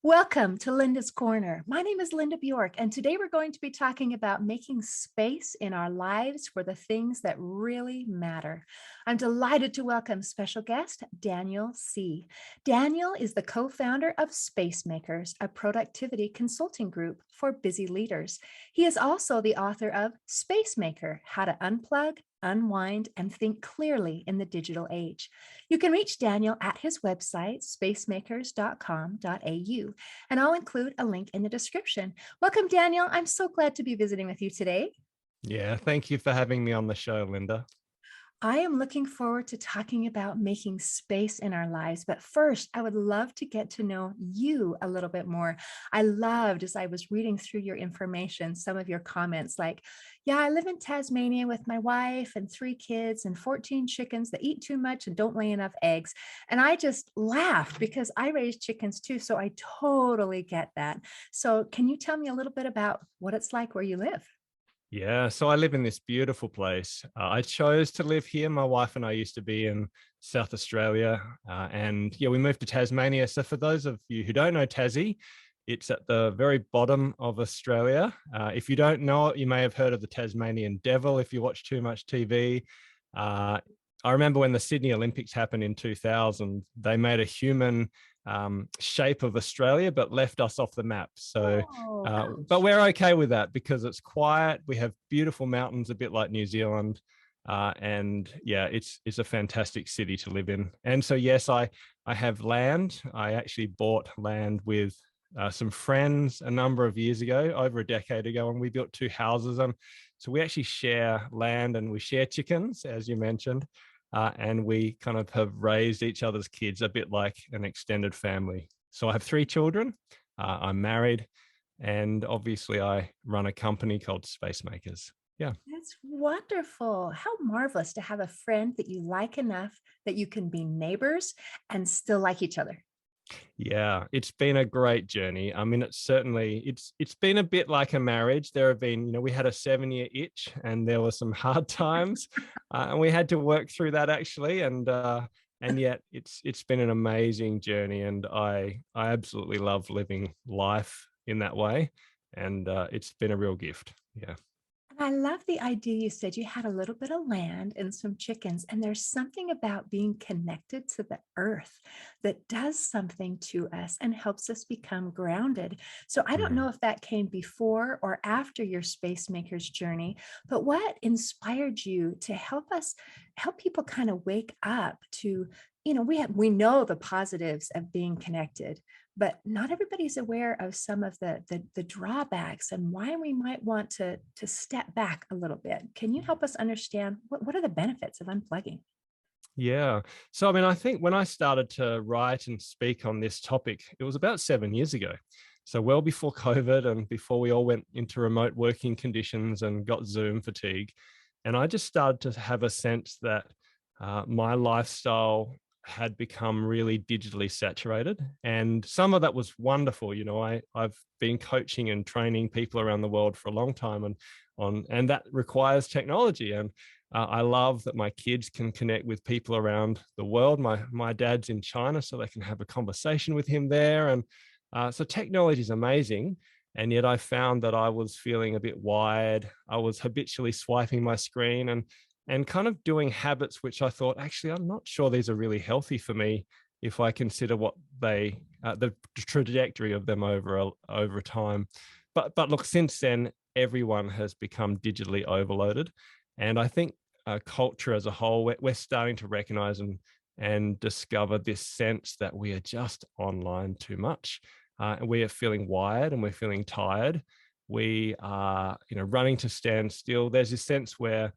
Welcome to Linda's Corner. My name is Linda Bjork, and today we're going to be talking about making space in our lives for the things that really matter. I'm delighted to welcome special guest Daniel C. Daniel is the co-founder of Space Makers, a productivity consulting group for busy leaders. He is also the author of Space Maker: How to Unplug, Unwind, and Think Clearly in the Digital Age. You can reach Daniel at his website, spacemakers.com.au, and I'll include a link in the description. Welcome, Daniel. I'm so glad to be visiting with you today. Yeah, thank you for having me on the show, Linda. I am looking forward to talking about making space in our lives. But first, I would love to get to know you a little bit more. I loved, as I was reading through your information, some of your comments like, yeah, I live in Tasmania with my wife and 3 kids and 14 chickens that eat too much and don't lay enough eggs. And I just laughed because I raised chickens too. So I totally get that. So can you tell me a little bit about what it's like where you live? Yeah, so I live in this beautiful place. I chose to live here. My wife and I used to be in South Australia, and yeah, we moved to Tasmania. So for those of you who don't know Tassie, it's at the very bottom of Australia. If you don't know it, you may have heard of the Tasmanian Devil if you watch too much TV. Uh, I remember when the Sydney Olympics happened in 2000, they made a human shape of Australia, but left us off the map. So, Oh, but ouch. we're okay with that because it's quiet. We have beautiful mountains, a bit like New Zealand. And yeah, it's a fantastic city to live in. And so, yes, I have land. I actually bought land with some friends a number of years ago, over a decade ago, and we built 2 houses. So we actually share land and we share chickens, as you mentioned. And we kind of have raised each other's kids a bit like an extended family. So I have 3 children. I'm married, and obviously I run a company called Space Makers. Yeah. That's wonderful. How marvelous to have a friend that you like enough that you can be neighbors and still like each other. Yeah, it's been a great journey. I mean, it's been a bit like a marriage. There have been, we had a 7-year itch, and there were some hard times, and we had to work through that actually. And yet, it's been an amazing journey, and I absolutely love living life in that way, and it's been a real gift. Yeah. And I love the idea you said you had a little bit of land and some chickens, and there's something about being connected to the earth that does something to us and helps us become grounded. So I don't know Mm. if that came before or after your space maker's journey, but what inspired you to help people kind of wake up to, we know the positives of being connected, but not everybody's aware of some of the drawbacks and why we might want to step back a little bit. Can you help us understand what are the benefits of unplugging? Yeah. So, I mean, I think when I started to write and speak on this topic, it was about 7 years ago. So, well before COVID and before we all went into remote working conditions and got Zoom fatigue. And I just started to have a sense that my lifestyle had become really digitally saturated. And some of that was wonderful. I've been coaching and training people around the world for a long time, and that requires technology. And I love that my kids can connect with people around the world. My dad's in China, so they can have a conversation with him there. And so technology is amazing. And yet I found that I was feeling a bit wired. I was habitually swiping my screen and kind of doing habits which I thought, actually, I'm not sure these are really healthy for me if I consider what the trajectory of them over time. But look, since then, everyone has become digitally overloaded. And I think culture as a whole, we're starting to recognize and discover this sense that we are just online too much. And we are feeling wired and we're feeling tired. We are, running to stand still. There's this sense where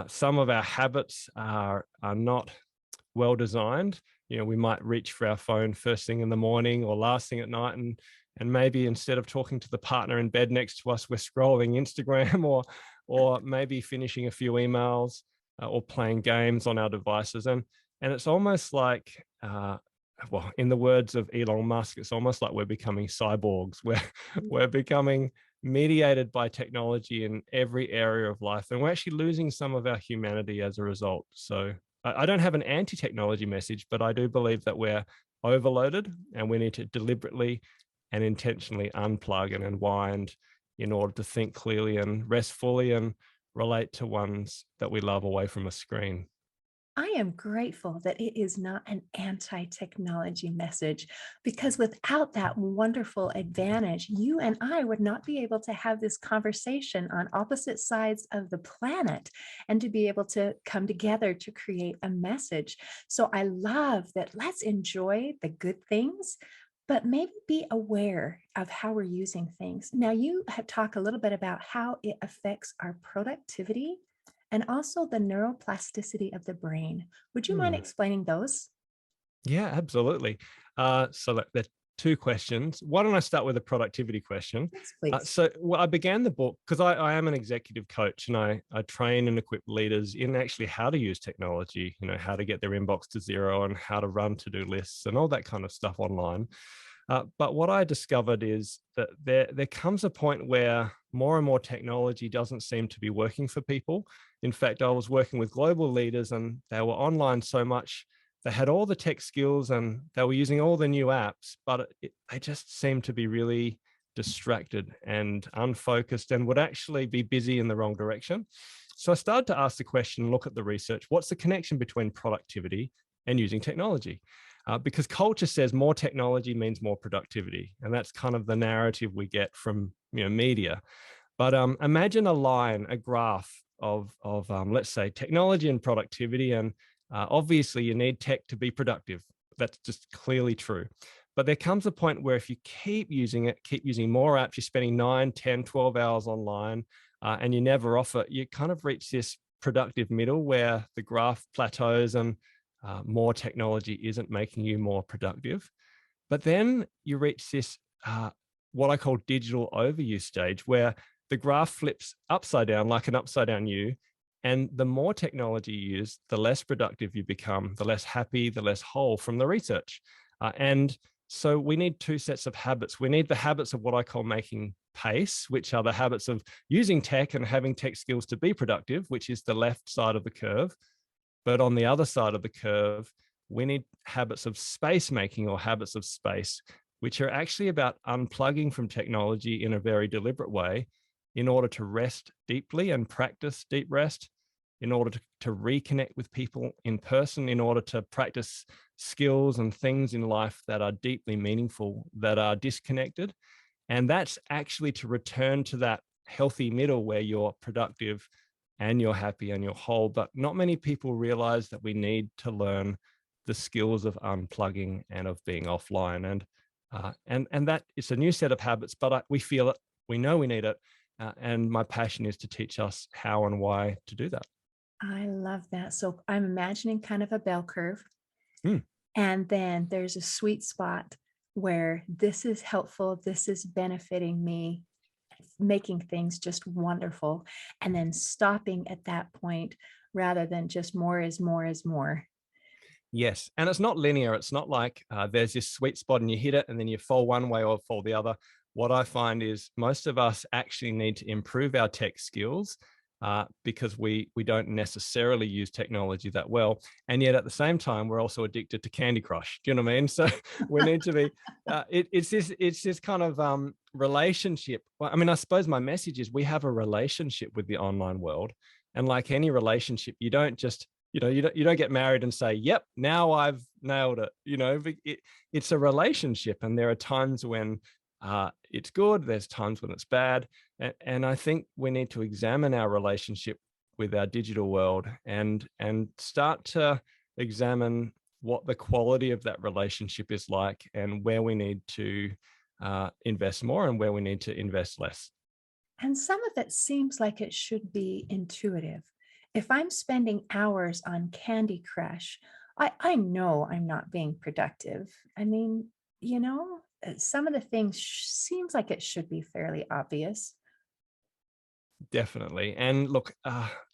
some of our habits are not well designed. We might reach for our phone first thing in the morning or last thing at night, and maybe instead of talking to the partner in bed next to us, we're scrolling Instagram or maybe finishing a few emails or playing games on our devices. And it's almost like, well, in the words of Elon Musk, it's almost like we're becoming cyborgs. We're becoming mediated by technology in every area of life, and we're actually losing some of our humanity as a result. So I don't have an anti-technology message, but I do believe that we're overloaded and we need to deliberately and intentionally unplug and unwind in order to think clearly and rest fully and relate to ones that we love away from a screen. I am grateful that it is not an anti technology message because without that wonderful advantage, you and I would not be able to have this conversation on opposite sides of the planet and to be able to come together to create a message. So I love that. Let's enjoy the good things, but maybe be aware of how we're using things. Now, you have talked a little bit about how it affects our productivity and also the neuroplasticity of the brain. Would you mind Hmm. explaining those? Yeah, absolutely. There are two questions. Why don't I start with a productivity question? Yes, please. I began the book because I am an executive coach and I train and equip leaders in actually how to use technology, how to get their inbox to zero and how to run to-do lists and all that kind of stuff online. But what I discovered is that there comes a point where more and more technology doesn't seem to be working for people. In fact, I was working with global leaders and they were online so much. They had all the tech skills and they were using all the new apps, but they just seemed to be really distracted and unfocused and would actually be busy in the wrong direction. So I started to ask the question, look at the research, what's the connection between productivity and using technology? Because culture says more technology means more productivity. And that's kind of the narrative we get from media. But imagine a line, a graph of let's say, technology and productivity. And obviously, you need tech to be productive. That's just clearly true. But there comes a point where if you keep using it, keep using more apps, you're spending 9, 10, 12 hours online, and you never off it, you kind of reach this productive middle where the graph plateaus and more technology isn't making you more productive. But then you reach this, what I call digital overuse stage, where the graph flips upside down like an upside down U. And the more technology you use, the less productive you become, the less happy, the less whole from the research. And so we need two sets of habits. We need the habits of what I call making pace, which are the habits of using tech and having tech skills to be productive, which is the left side of the curve. But on the other side of the curve, we need habits of space making or habits of space, which are actually about unplugging from technology in a very deliberate way in order to rest deeply and practice deep rest, in order to reconnect with people in person, in order to practice skills and things in life that are deeply meaningful, that are disconnected. And that's actually to return to that healthy middle where you're productive and you're happy and you're whole. But not many people realize that we need to learn the skills of unplugging and of being offline. And that it's a new set of habits, but we feel it, we know we need it. And my passion is to teach us how and why to do that. I love that. So I'm imagining kind of a bell curve. Hmm. And then there's a sweet spot where this is helpful, this is benefiting me, making things just wonderful. And then stopping at that point rather than just more is more is more. Yes. And it's not linear. It's not like there's this sweet spot and you hit it and then you fall one way or fall the other. What I find is most of us actually need to improve our tech skills because we don't necessarily use technology that well. And yet at the same time, we're also addicted to Candy Crush. Do you know what I mean? So we need to be, it's this kind of relationship. Well, I mean, I suppose my message is we have a relationship with the online world. And like any relationship, you don't just you don't get married and say, yep, now I've nailed it. It's a relationship. And there are times when it's good. There's times when it's bad. And I think we need to examine our relationship with our digital world and start to examine what the quality of that relationship is like and where we need to invest more and where we need to invest less. And some of it seems like it should be intuitive. If I'm spending hours on Candy Crush, I know I'm not being productive. I mean, some of the things seems like it should be fairly obvious. Definitely. And look,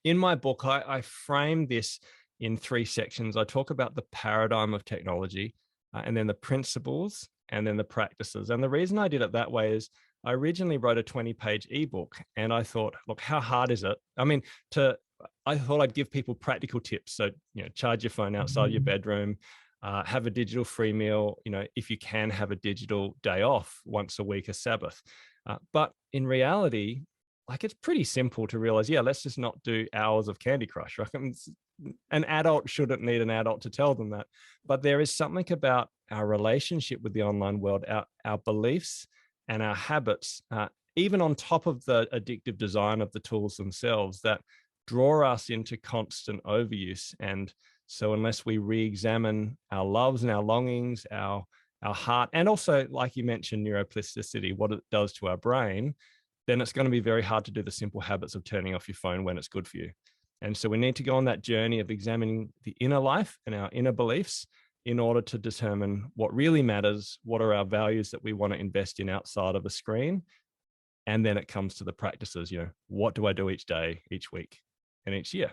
in my book, I frame this in three sections. I talk about the paradigm of technology, and then the principles, and then the practices. And the reason I did it that way is I originally wrote a 20-page ebook, and I thought, look, how hard is it? I mean, I thought I'd give people practical tips. So, charge your phone outside your bedroom, have a digital free meal, if you can have a digital day off once a week, a Sabbath. But in reality, like, it's pretty simple to realize, yeah, let's just not do hours of Candy Crush. Right? An adult shouldn't need an adult to tell them that. But there is something about our relationship with the online world, our beliefs and our habits, even on top of the addictive design of the tools themselves, that draw us into constant overuse. And so unless we re-examine our loves and our longings, our heart, and also, like you mentioned, neuroplasticity, what it does to our brain, then it's going to be very hard to do the simple habits of turning off your phone when it's good for you. And so we need to go on that journey of examining the inner life and our inner beliefs in order to determine what really matters, what are our values that we want to invest in outside of a screen. And then it comes to the practices, what do I do each day, each week, and each year?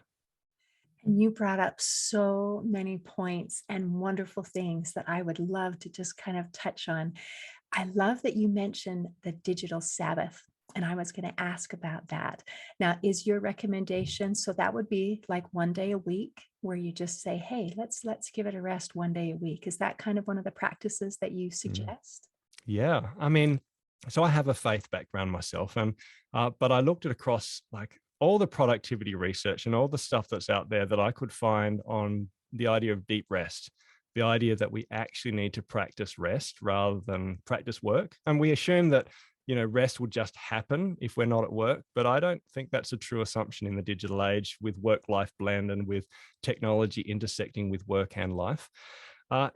And you brought up so many points and wonderful things that I would love to just kind of touch on. I love that you mentioned the digital Sabbath, and I was going to ask about that. Now, is your recommendation, so that would be like one day a week where you just say, hey, let's give it a rest one day a week. Is that kind of one of the practices that you Mm. suggest? Yeah, I mean, so I have a faith background myself, and but I looked at across like all the productivity research and all the stuff that's out there that I could find on the idea of deep rest, the idea that we actually need to practice rest rather than practice work. And we assume that, rest will just happen if we're not at work. But I don't think that's a true assumption in the digital age, with work-life blend and with technology intersecting with work and life.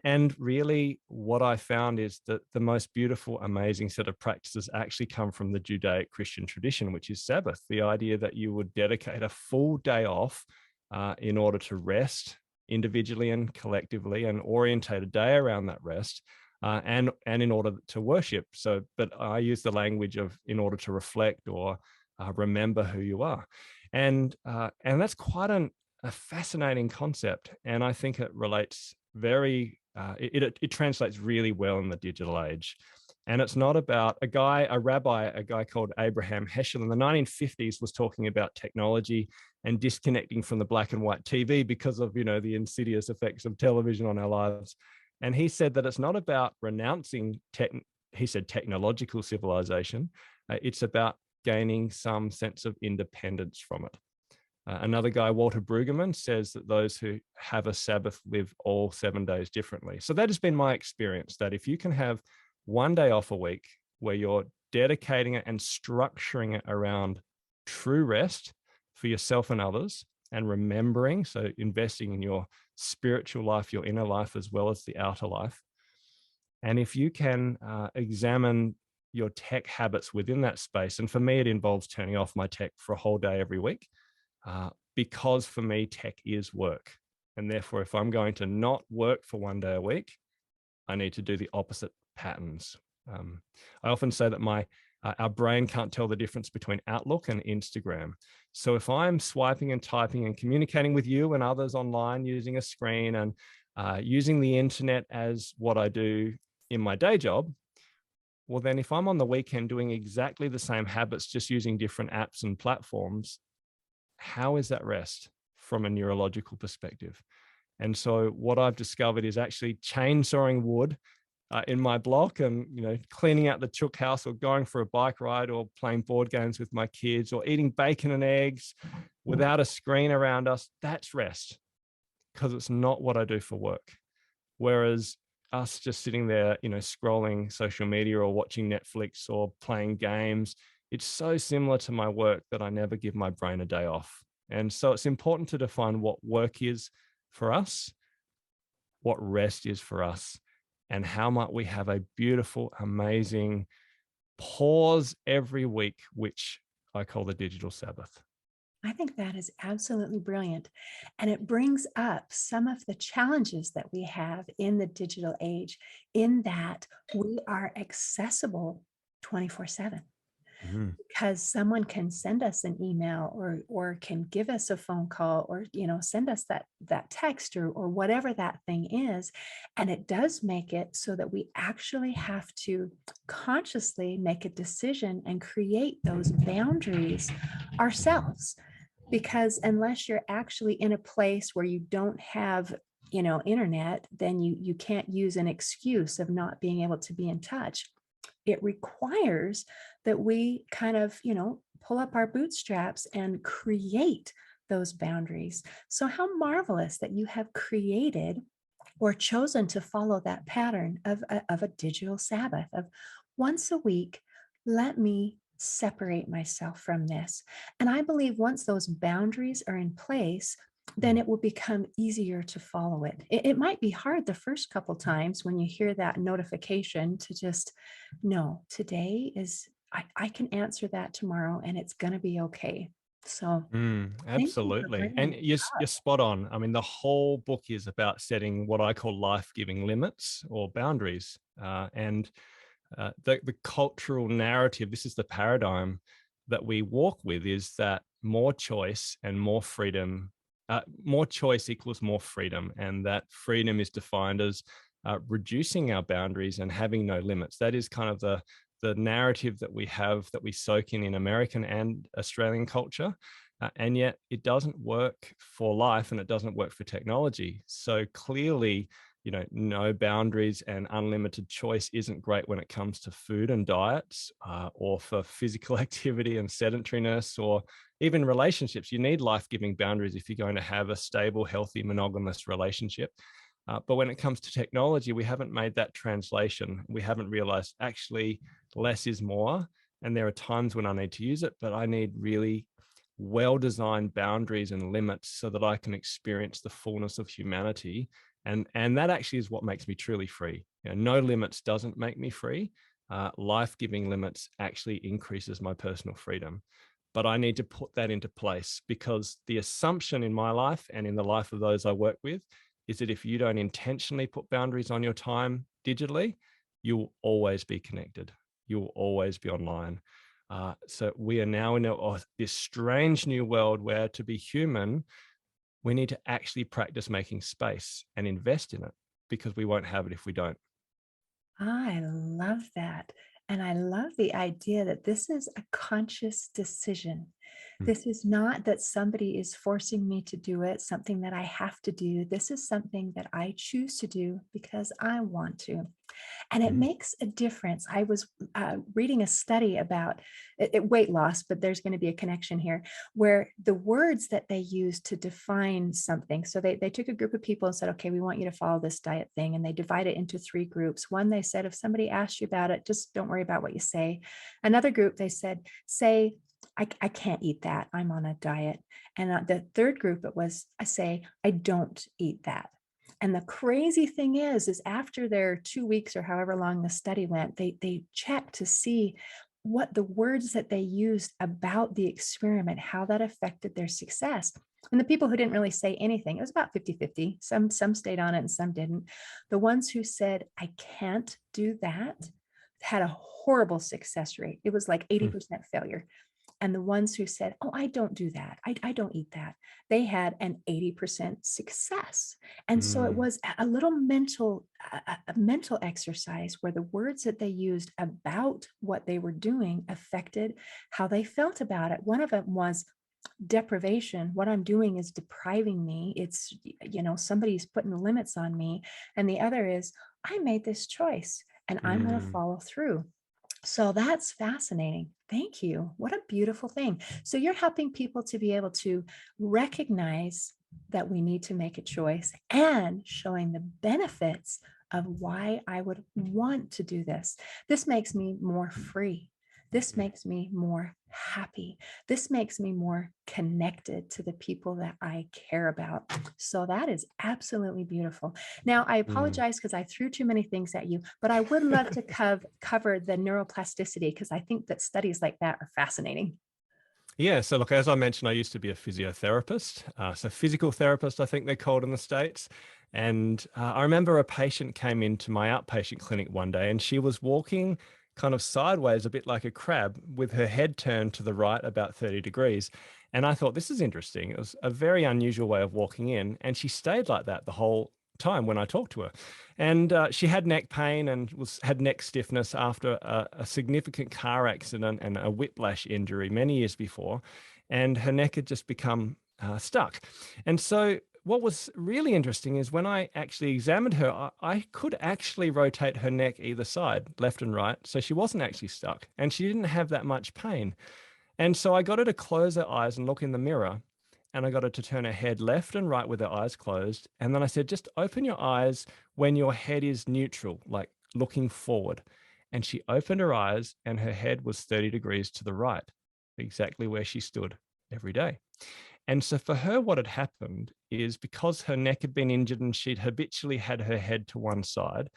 And really, what I found is that the most beautiful, amazing set of practices actually come from the Judaic Christian tradition, which is Sabbath, the idea that you would dedicate a full day off in order to rest individually and collectively, and orientate a day around that rest, and in order to worship. So, but I use the language of in order to reflect or remember who you are, and that's quite a fascinating concept, and I think it relates it translates really well in the digital age. And it's not about a guy called Abraham Heschel in the 1950s was talking about technology and disconnecting from the black and white TV because of, the insidious effects of television on our lives. And he said that it's not about renouncing technological civilization. It's about gaining some sense of independence from it. Another guy, Walter Brueggemann, says that those who have a Sabbath live all 7 days differently. So that has been my experience, that if you can have one day off a week where you're dedicating it and structuring it around true rest for yourself and others, and remembering, so investing in your spiritual life, your inner life, as well as the outer life. And if you can examine your tech habits within that space, and for me, it involves turning off my tech for a whole day every week. Because for me, tech is work. And therefore, if I'm going to not work for one day a week, I need to do the opposite patterns. I often say that our brain can't tell the difference between Outlook and Instagram. So if I'm swiping and typing and communicating with you and others online using a screen and using the internet as what I do in my day job, well, then if I'm on the weekend doing exactly the same habits, just using different apps and platforms, how is that rest from a neurological perspective? And so what I've discovered is actually chainsawing wood in my block, and cleaning out the chook house, or going for a bike ride, or playing board games with my kids, or eating bacon and eggs without a screen around us. That's rest, because it's not what I do for work. Whereas us just sitting there, scrolling social media or watching Netflix or playing games, it's so similar to my work that I never give my brain a day off. And so it's important to define what work is for us, what rest is for us, and how might we have a beautiful, amazing pause every week, which I call the digital Sabbath. I think that is absolutely brilliant. And it brings up some of the challenges that we have in the digital age, in that we are accessible 24/7. Mhm. Because someone can send us an email, or can give us a phone call, or send us that text, or whatever that thing is. And it does make it so that we actually have to consciously make a decision and create those boundaries ourselves. Because unless you're actually in a place where you don't have internet, then you can't use an excuse of not being able to be in touch. It requires that we kind of, pull up our bootstraps and create those boundaries. So, how marvelous that you have created or chosen to follow that pattern of a digital Sabbath of once a week, let me separate myself from this. And I believe once those boundaries are in place, then Mm. it will become easier to follow it. It might be hard the first couple times when you hear that notification to just, no, today is, I can answer that tomorrow and it's going to be okay. So thank you for Absolutely. bringing And it you're up. spot on. I mean, the whole book is about setting what I call life-giving limits or boundaries. The cultural narrative, this is the paradigm that we walk with, is that more choice and more freedom, more choice equals more freedom. And that freedom is defined as reducing our boundaries and having no limits. That is kind of the narrative that we have, that we soak in American and Australian culture. And yet it doesn't work for life and it doesn't work for technology. So clearly, no boundaries and unlimited choice isn't great when it comes to food and diets, or for physical activity and sedentariness, or even relationships. You need life-giving boundaries if you're going to have a stable, healthy, monogamous relationship. But when it comes to technology, we haven't made that translation. We haven't realized actually less is more. And there are times when I need to use it, but I need really well-designed boundaries and limits so that I can experience the fullness of humanity. And that actually is what makes me truly free. No limits doesn't make me free. Life-giving limits actually increases my personal freedom. But I need to put that into place, because the assumption in my life and in the life of those I work with is that if you don't intentionally put boundaries on your time digitally, you will always be connected. You will always be online. So we are now in this strange new world where, to be human, we need to actually practice making space and invest in it, because we won't have it if we don't. I love that. And I love the idea that this is a conscious decision. Mm. This is not that somebody is forcing me to do it, something that I have to do. This is something that I choose to do because I want to. And it Mm. makes a difference. I was reading a study about weight loss, but there's going to be a connection here where the words that they use to define something. So they took a group of people and said, okay, we want you to follow this diet thing. And they divide it into three groups. One, they said, if somebody asks you about it, just don't worry about what you say. Another group, they said, say, I can't eat that. I'm on a diet. And the third group, it was, I say, I don't eat that. And the crazy thing is after their 2 weeks or however long the study went, they checked to see what the words that they used about the experiment, how that affected their success. And the people who didn't really say anything, it was about 50-50. Some stayed on it and some didn't. The ones who said, I can't do that, had a horrible success rate. It was like Mm. 80% failure. And the ones who said, oh, I don't do that, I don't eat that, they had an 80% success. And so it Mm. was a little mental exercise where the words that they used about what they were doing affected how they felt about it. One of them was deprivation. What I'm doing is depriving me. It's, somebody's putting limits on me. And the other is, I made this choice and I'm going to Mm. follow through. So that's fascinating. Thank you. What a beautiful thing. So you're helping people to be able to recognize that we need to make a choice and showing the benefits of why I would want to do this. This makes me more free. This Mm. makes me more happy. This makes me more connected to the people that I care about. So that is absolutely beautiful. Now, I Mm. apologize because I threw too many things at you, but I would love to cover the neuroplasticity because I think that studies like that are fascinating. Yeah, so look, as I mentioned, I used to be a physiotherapist, so physical therapist, I think they're called in the States. And I remember a patient came into my outpatient clinic one day, and she was walking kind of sideways, a bit like a crab, with her head turned to the right about 30 degrees. And I thought, this is interesting. It was a very unusual way of walking in. And she stayed like that the whole time when I talked to her. And she had neck pain and had neck stiffness after a significant car accident and a whiplash injury many years before. And her neck had just become stuck. And so what was really interesting is when I actually examined her, I could actually rotate her neck either side, left and right. So she wasn't actually stuck and she didn't have that much pain. And so I got her to close her eyes and look in the mirror. And I got her to turn her head left and right with her eyes closed. And then I said, just open your eyes when your head is neutral, like looking forward. And she opened her eyes and her head was 30 degrees to the right, exactly where she stood every day. And so for her, what had happened is because her neck had been injured and she'd habitually had her head to one side,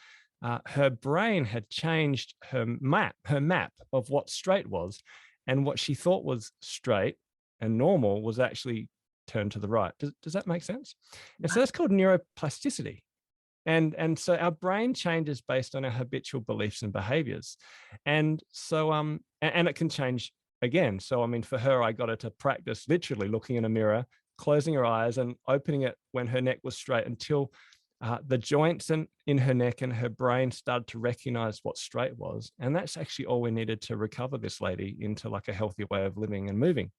her brain had changed her map of what straight was. And what she thought was straight and normal was actually turned to the right. Does that make sense? And so that's called neuroplasticity. And so our brain changes based on our habitual beliefs and behaviors. And so and it can change again. So I mean, for her, I got her to practice literally looking in a mirror, closing her eyes and opening it when her neck was straight until the joints in her neck and her brain started to recognize what straight was. And that's actually all we needed to recover this lady into like a healthy way of living and moving.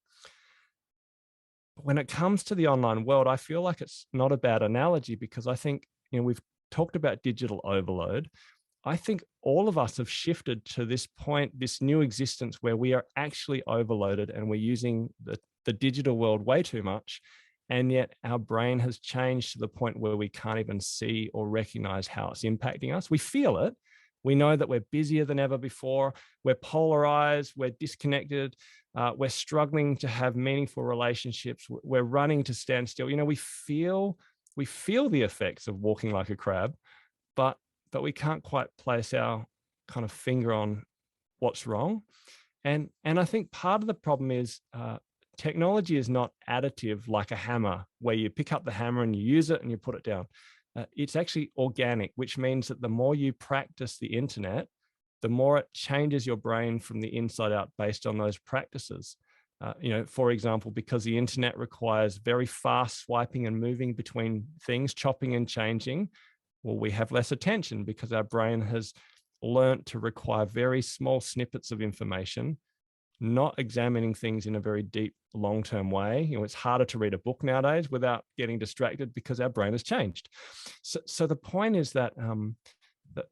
But when it comes to the online world, I feel like it's not a bad analogy because I think, we've talked about digital overload. I think all of us have shifted to this point, this new existence where we are actually overloaded and we're using the digital world way too much. And yet our brain has changed to the point where we can't even see or recognize how it's impacting us. We feel it. We know that we're busier than ever before. We're polarized. We're disconnected. We're struggling to have meaningful relationships. We're running to stand still. We feel the effects of walking like a crab, but we can't quite place our kind of finger on what's wrong. And I think part of the problem is technology is not additive like a hammer, where you pick up the hammer and you use it and you put it down. It's actually organic, which means that the more you practice the internet, the more it changes your brain from the inside out based on those practices. For example, because the internet requires very fast swiping and moving between things, chopping and changing, well, we have less attention because our brain has learnt to require very small snippets of information, not examining things in a very deep, long-term way. It's harder to read a book nowadays without getting distracted because our brain has changed. So the point is that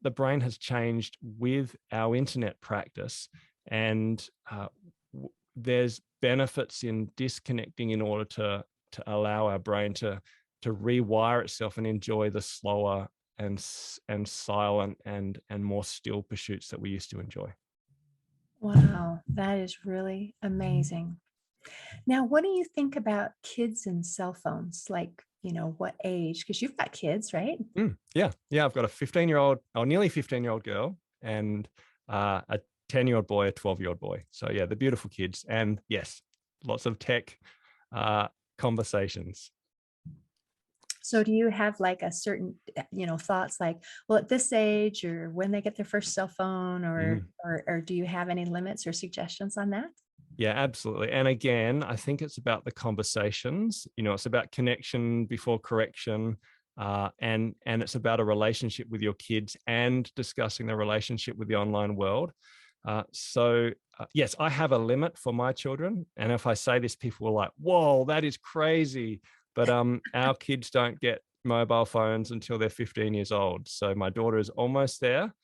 the brain has changed with our internet practice, and there's benefits in disconnecting in order to allow our brain to rewire itself and enjoy the slower and silent and more still pursuits that we used to enjoy. Wow, that is really amazing. Now, what do you think about kids and cell phones? Like, what age? Because you've got kids, right? Yeah. I've got a 15-year-old, or nearly 15-year-old girl, and a 10-year-old boy, a 12-year-old boy. So yeah, the beautiful kids, and yes, lots of tech conversations. So do you have like a certain, thoughts like, well, at this age or when they get their first cell phone or Mhm. or do you have any limits or suggestions on that? Yeah, absolutely. And again, I think it's about the conversations. It's about connection before correction, and it's about a relationship with your kids and discussing the relationship with the online world. Yes, I have a limit for my children, and if I say this, people are like, "Whoa, that is crazy!" But our kids don't get mobile phones until they're 15 years old. So my daughter is almost there.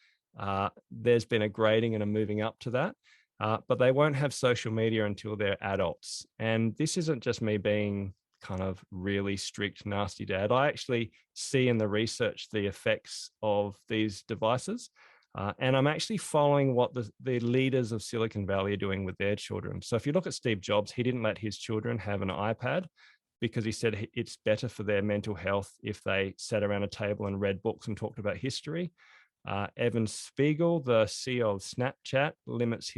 There's been a grading and a moving up to that. But they won't have social media until they're adults. And this isn't just me being kind of really strict, nasty dad. I actually see in the research the effects of these devices. And I'm actually following what the leaders of Silicon Valley are doing with their children. So if you look at Steve Jobs, he didn't let his children have an iPad because he said it's better for their mental health if they sat around a table and read books and talked about history. Evan Spiegel, the CEO of Snapchat, limits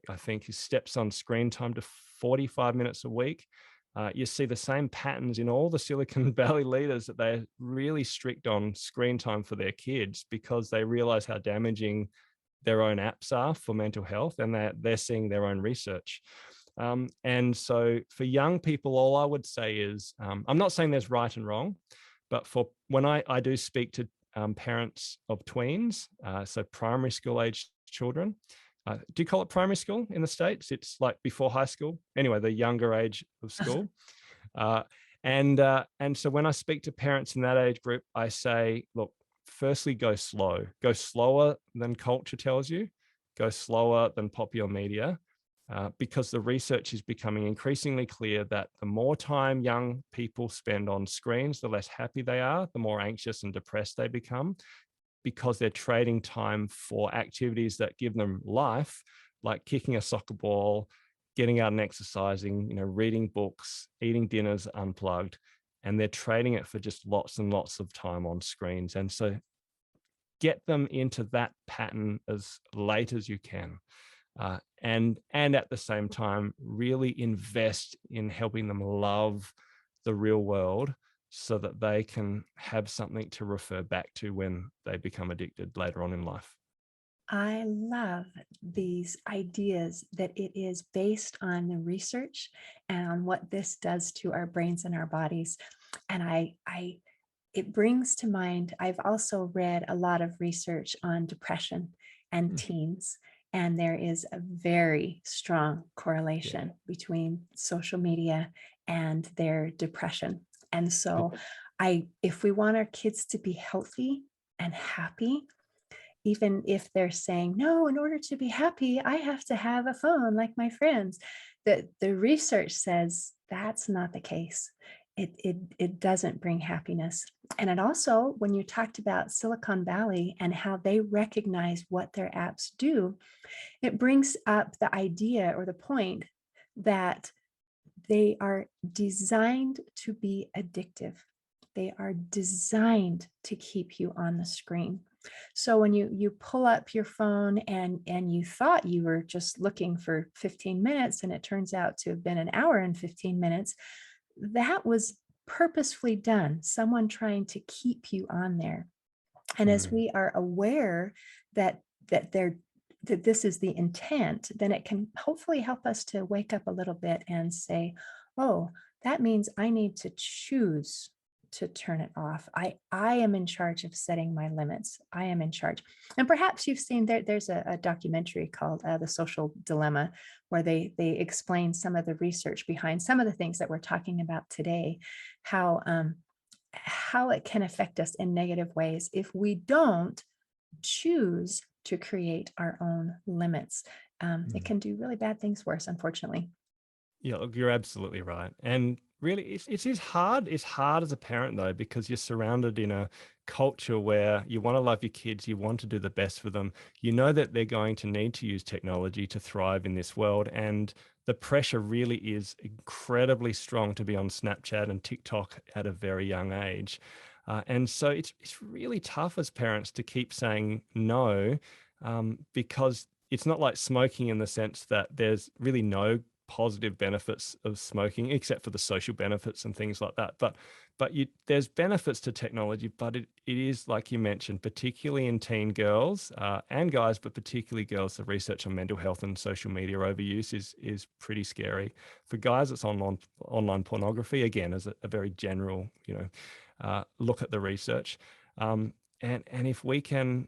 I think his steps on screen time to 45 minutes a week. You see the same patterns in all the Silicon Valley leaders, that they're really strict on screen time for their kids because they realize how damaging their own apps are for mental health, and they're seeing their own research. And so for young people, all I would say is, I'm not saying there's right and wrong, but for when I do speak to parents of tweens, so primary school age children. Do you call it primary school in the States? It's like before high school. Anyway, the younger age of school. And so when I speak to parents in that age group, I say, look, firstly, go slow. Go slower than culture tells you. Go slower than popular media, because the research is becoming increasingly clear that the more time young people spend on screens, the less happy they are, the more anxious and depressed they become, because they're trading time for activities that give them life, like kicking a soccer ball, getting out and exercising, reading books, eating dinners unplugged, and they're trading it for just lots and lots of time on screens. And so get them into that pattern as late as you can. And at the same time, really invest in helping them love the real world so that they can have something to refer back to when they become addicted later on in life. I love these ideas that it is based on the research and on what this does to our brains and our bodies. And it brings to mind, I've also read a lot of research on depression and Mm. teens, and there is a very strong Yeah. correlation between social media and their depression. And so if we want our kids to be healthy and happy, even if they're saying, no, in order to be happy, I have to have a phone like my friends, the research says that's not the case. It doesn't bring happiness. And it also, when you talked about Silicon Valley and how they recognize what their apps do, it brings up the idea or the point that they are designed to be addictive. They are designed to keep you on the screen. So when you pull up your phone and you thought you were just looking for 15 minutes and it turns out to have been an hour and 15 minutes, that was purposefully done. Someone trying to keep you on there. And as Mm. we are aware that that they're that this is the intent, then it can hopefully help us to wake up a little bit and say, oh, that means I need to choose to turn it off. I am in charge of setting my limits. I am in charge. And perhaps you've seen there's a documentary called The Social Dilemma, where they explain some of the research behind some of the things that we're talking about today, how it can affect us in negative ways if we don't choose to create our own limits. It Mm. can do really bad things for us, unfortunately. Yeah, look, you're absolutely right. And really, it is hard. It's hard as a parent, though, because you're surrounded in a culture where you want to love your kids, you want to do the best for them. You know that they're going to need to use technology to thrive in this world. And the pressure really is incredibly strong to be on Snapchat and TikTok at a very young age. And so it's really tough as parents to keep saying no, because it's not like smoking in the sense that there's really no positive benefits of smoking, except for the social benefits and things like that. But there's benefits to technology, but it is, like you mentioned, particularly in teen girls and guys, but particularly girls. The research on mental health and social media overuse is pretty scary. For guys, it's online pornography. Again, as a very general, look at the research. And if we can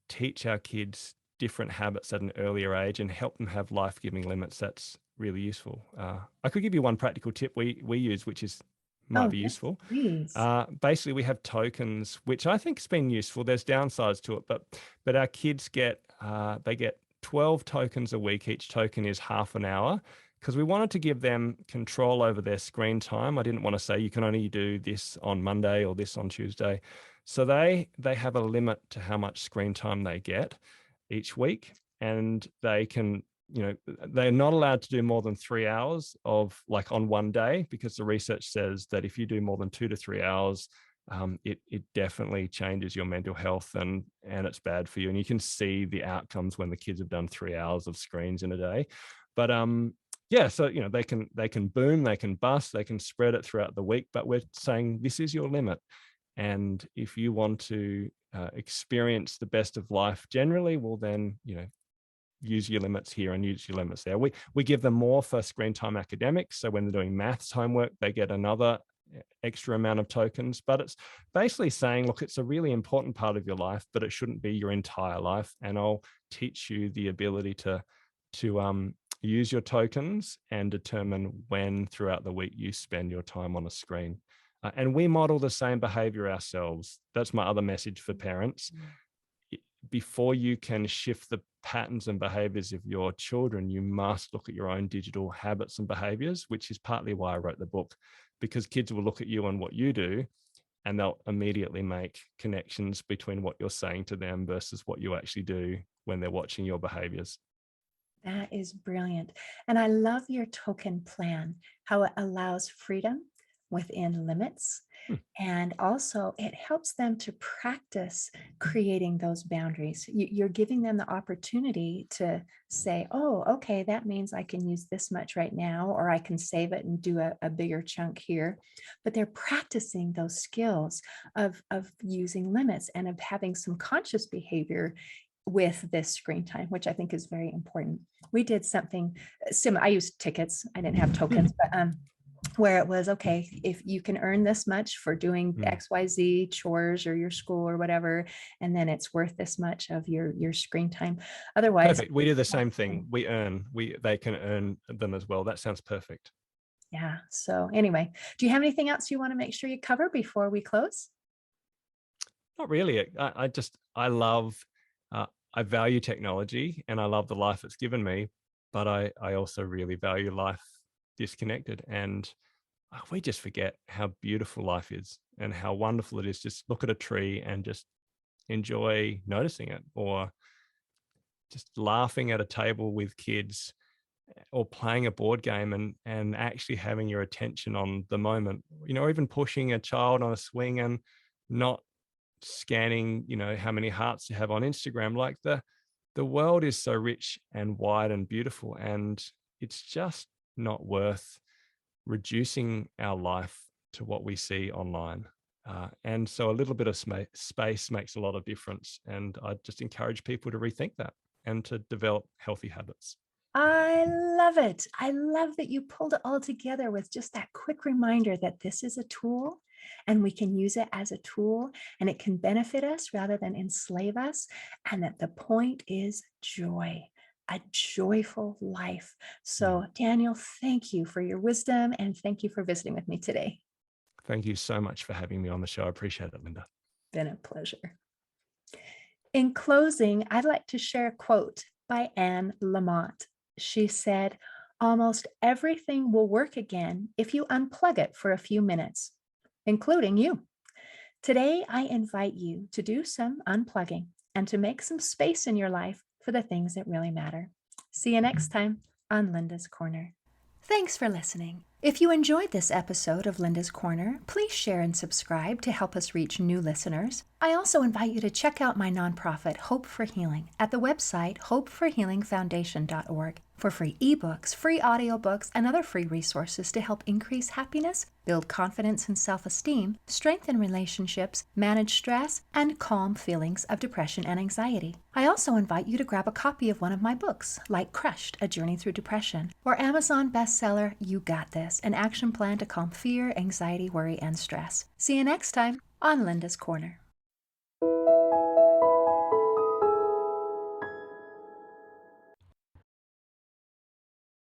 teach our kids different habits at an earlier age and help them have life-giving limits, that's really useful. I could give you one practical tip we use, which might Oh, be yes, useful. please. Basically, we have tokens, which I think has been useful. There's downsides to it, but our kids get 12 tokens a week. Each token is half an hour, because we wanted to give them control over their screen time. I didn't want to say you can only do this on Monday or this on Tuesday. So they have a limit to how much screen time they get each week, and they're not allowed to do more than 3 hours of, like, on one day, because the research says that if you do more than 2 to 3 hours, it definitely changes your mental health, and it's bad for you. And you can see the outcomes when the kids have done 3 hours of screens in a day. But yeah, so they can boom, they can bust, they can spread it throughout the week, but we're saying this is your limit. And if you want to experience the best of life generally, well, then, use your limits here and use your limits there. We give them more for screen time academics. So when they're doing maths homework, they get another extra amount of tokens. But it's basically saying, look, it's a really important part of your life, but it shouldn't be your entire life. And I'll teach you the ability to use your tokens, and determine when throughout the week you spend your time on a screen. And we model the same behavior ourselves. That's my other message for parents. Before you can shift the patterns and behaviors of your children, you must look at your own digital habits and behaviors, which is partly why I wrote the book, because kids will look at you and what you do, and they'll immediately make connections between what you're saying to them versus what you actually do when they're watching your behaviors. That is brilliant. And I love your token plan, how it allows freedom within limits. Hmm. And also, it helps them to practice creating those boundaries. You're giving them the opportunity to say, oh, okay, that means I can use this much right now, or I can save it and do a bigger chunk here. But they're practicing those skills of using limits and of having some conscious behavior with this screen time, which I think is very important. We did something similar. I used tickets. I didn't have tokens, but where it was, okay, if you can earn this much for doing XYZ chores or your school or whatever, and then it's worth this much of your screen time. Otherwise, perfect. We do the same thing. They can earn them as well. That sounds perfect. Yeah. So anyway, do you have anything else you want to make sure you cover before we close? Not really. I value technology and I love the life it's given me, but I also really value life disconnected. And we just forget how beautiful life is and how wonderful it is. Just look at a tree and just enjoy noticing it, or just laughing at a table with kids, or playing a board game and actually having your attention on the moment, or even pushing a child on a swing and not scanning, how many hearts you have on Instagram. Like the world is so rich and wide and beautiful, and it's just not worth reducing our life to what we see online. And so a little bit of space makes a lot of difference. And I just encourage people to rethink that and to develop healthy habits. I love it. I love that you pulled it all together with just that quick reminder that this is a tool and we can use it as a tool and it can benefit us rather than enslave us. And that the point is joy, a joyful life. So, Daniel, thank you for your wisdom and thank you for visiting with me today. Thank you so much for having me on the show. I appreciate it, Linda. Been a pleasure. In closing, I'd like to share a quote by Anne Lamott. She said, almost everything will work again if you unplug it for a few minutes, including you. Today, I invite you to do some unplugging and to make some space in your life for the things that really matter. See you next time on Linda's Corner. Thanks for listening. If you enjoyed this episode of Linda's Corner, please share and subscribe to help us reach new listeners. I also invite you to check out my nonprofit, Hope for Healing, at the website hopeforhealingfoundation.org for free ebooks, free audiobooks, and other free resources to help increase happiness, build confidence and self-esteem, strengthen relationships, manage stress, and calm feelings of depression and anxiety. I also invite you to grab a copy of one of my books, like Crushed, A Journey Through Depression, or Amazon bestseller, You Got This, an action plan to calm fear, anxiety, worry, and stress. See you next time on Linda's Corner.